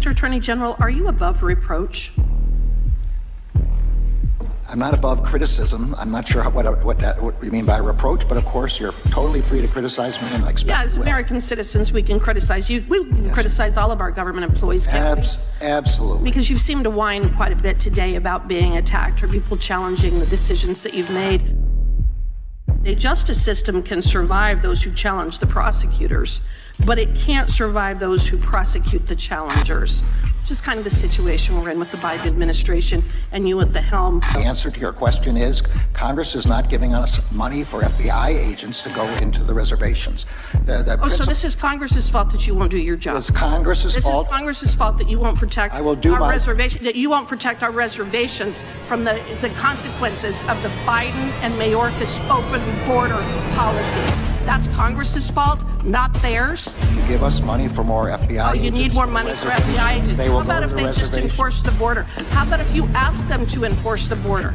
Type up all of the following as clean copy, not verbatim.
Mr. Attorney General, are you above reproach? I'm not above criticism. I'm not sure what you mean by reproach, but of course you're totally free to criticize me, and I expect Yeah, as you will. American citizens, we can criticize you. We can criticize all of our government employees, can't we? Absolutely. Because you seem to whine quite a bit today about being attacked or people challenging the decisions that you've made. A justice system can survive those who challenge the prosecutors, but it can't survive those who prosecute the challengers, which is kind of the situation we're in with the Biden administration and you at the helm. The answer to your question is Congress is not giving us money for FBI agents to go into the reservations. So this is Congress's fault that you won't do your job. It's Congress's fault. This is Congress's fault that you won't protect our reservation, that you won't protect our reservations from the consequences of the Biden and Mayorkas open border policies. That's Congress's fault, not theirs. If you give us money for more FBI agents. You need more money for FBI agents. How about if they just enforce the border? How about if you ask them to enforce the border?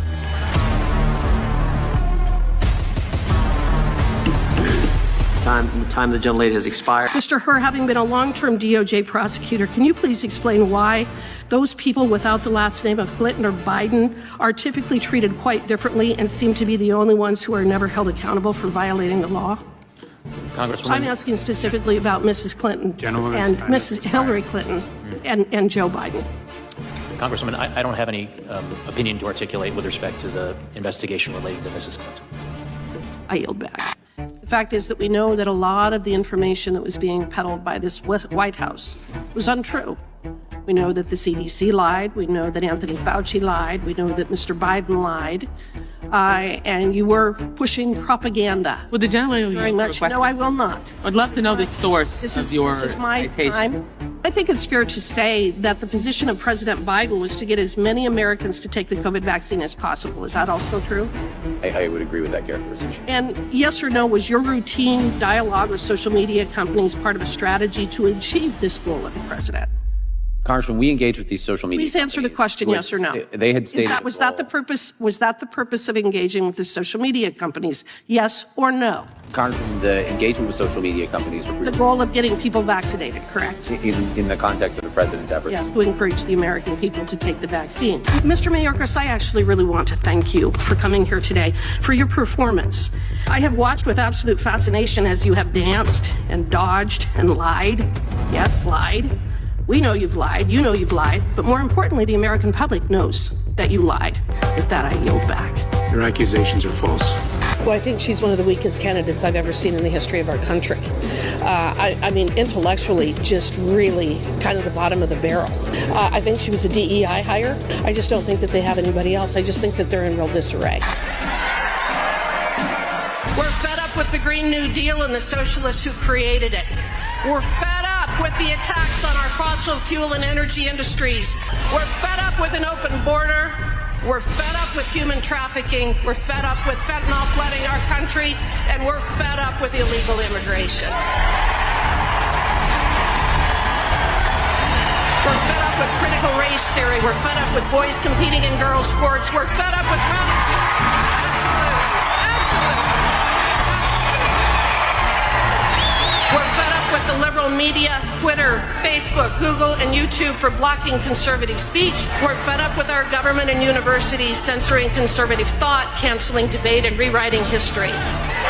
The time of the gentlelady has expired. Mr. Herr, having been a long-term DOJ prosecutor, can you please explain why those people without the last name of Clinton or Biden are typically treated quite differently and seem to be the only ones who are never held accountable for violating the law? Congresswoman. So I'm asking specifically about Mrs. Clinton and Mrs. Hillary Clinton and Joe Biden. Congresswoman, I don't have any opinion to articulate with respect to the investigation relating to Mrs. Clinton. I yield back. The fact is that we know that a lot of the information that was being peddled by this White House was untrue. We know that the CDC lied. We know that Anthony Fauci lied. We know that Mr. Biden lied. And you were pushing propaganda. Would the gentleman very much? No, I will not. I'd love to know the source of your This is my citation. time. I think it's fair to say that the position of President Biden was to get as many Americans to take the COVID vaccine as possible. Is that also true? I would agree with that characterization. And yes or no, was your routine dialogue with social media companies part of a strategy to achieve this goal of the president? Congressman, we engage with these social media Please answer the question, yes or no. They had stated was that the purpose of engaging with the social media companies? Yes or no? Congressman, the engagement with social media companies The goal of getting people vaccinated, correct? in the context of the president's efforts. Yes, to encourage the American people to take the vaccine. Mr. Mayorkas, I actually really want to thank you for coming here today, for your performance. I have watched with absolute fascination as you have danced and dodged and lied. Yes, lied. We know you've lied. You know you've lied. But more importantly, the American public knows that you lied. With that, I yield back. Your accusations are false. Well, I think she's one of the weakest candidates I've ever seen in the history of our country. I mean, intellectually, just really kind of the bottom of the barrel. I think she was a DEI hire. I just don't think that they have anybody else. I just think that they're in real disarray. We're fed up with the Green New Deal and the socialists who created it. We're fed up with the attacks on our fossil fuel and energy industries. We're fed up with an open border. We're fed up with human trafficking. We're fed up with fentanyl flooding our country. And we're fed up with illegal immigration. We're fed up with critical race theory. We're fed up with boys competing in girls' sports. We're fed up with... Absolutely. We're fed up with the liberal media, Twitter, Facebook, Google, and YouTube for blocking conservative speech. We're fed up with our government and universities censoring conservative thought, canceling debate, and rewriting history.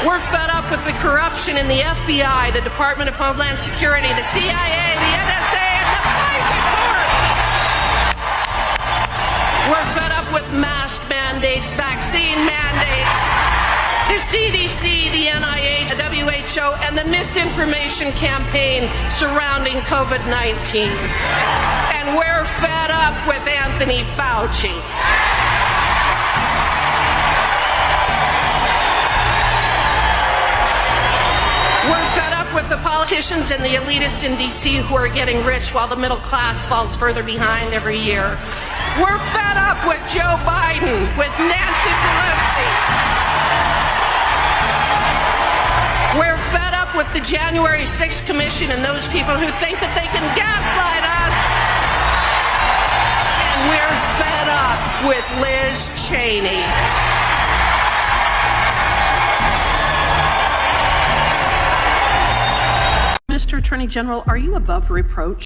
We're fed up with the corruption in the FBI, the Department of Homeland Security, the CIA, the NSA, and the FISA court. We're fed up with mask mandates, vaccine mandates, the CDC, the NIH, the WHO, and the misinformation campaign surrounding COVID-19. And we're fed up with Anthony Fauci. We're fed up with the politicians and the elitists in D.C. who are getting rich while the middle class falls further behind every year. We're fed up with Joe Biden, with Nancy Pelosi. We're fed up with the January 6th Commission and those people who think that they can gaslight us. And we're fed up with Liz Cheney. Mr. Attorney General, are you above reproach?